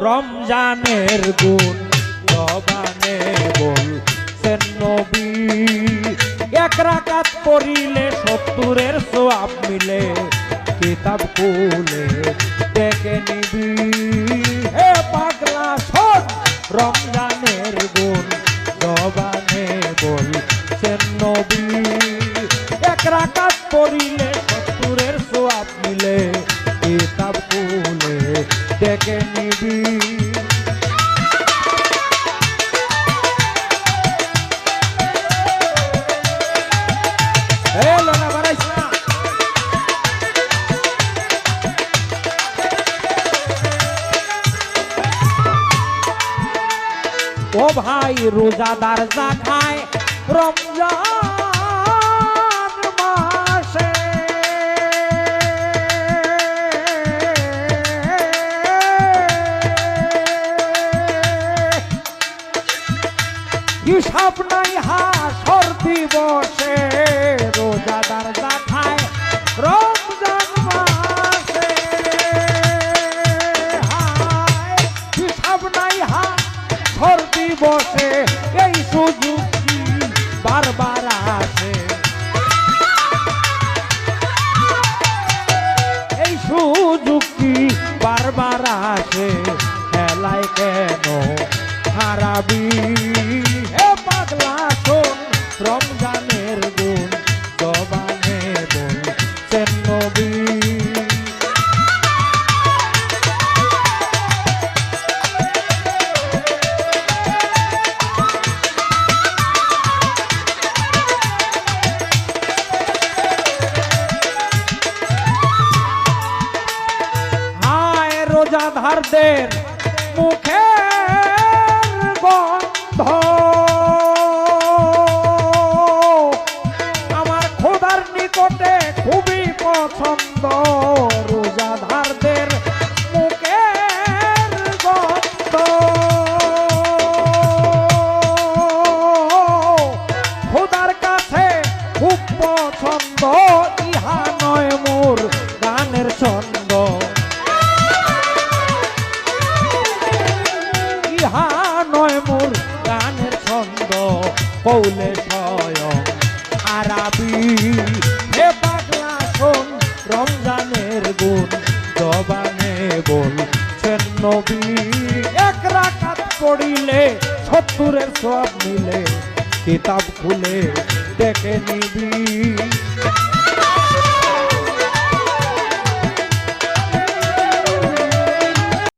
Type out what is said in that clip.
রমজানের গুণ জবানে বলছেন নবী। এক রাকাত পড়িলে 70-এর সওয়াব মিলে, কিতাব খুলে দেখে নিবি। হে পাগলা শোন, রমজানের গুণ জবানে বলছেন নবী। এক রাকাত পড়িলে 70-এর সওয়াব মিলে, কিতাব খুলে দেখে নিবি। ও ভাই রোজাদার যা খায় রমজান মাসে, হিসাব নাই হাসর দিবসে। রোজাদার যা খায় রমজান মাসে, হিসাব নাই হাসর দিবসে। এই সুযোগ কি বারবার আসে, এই সুযোগ কি বারবার আসে। খেলায় কেন হারাবি? হে পাগলা শোন, রমজানের গুণ জবানে বলছেন নবী। হায় রোজাদারদের মুখের গন্ধ, আমার খোদার নিকটে খুবই পছন্দ। রোজাদারদের মুখের গন্ধ, খোদার কাছে খুব পছন্দ। ইহা নয় মোর গানের ছন্দ, ইহা নয় মোর গানের ছন্দ। কৌলে স্বয়ং আরাবি। হে পাগলা শোন, রমজানের গুণ জবানে বলছেন নবী। এক রাকাত পড়িলে 70-এর সওয়াব মিলে, কিতাব খুলে দেখে নিবি।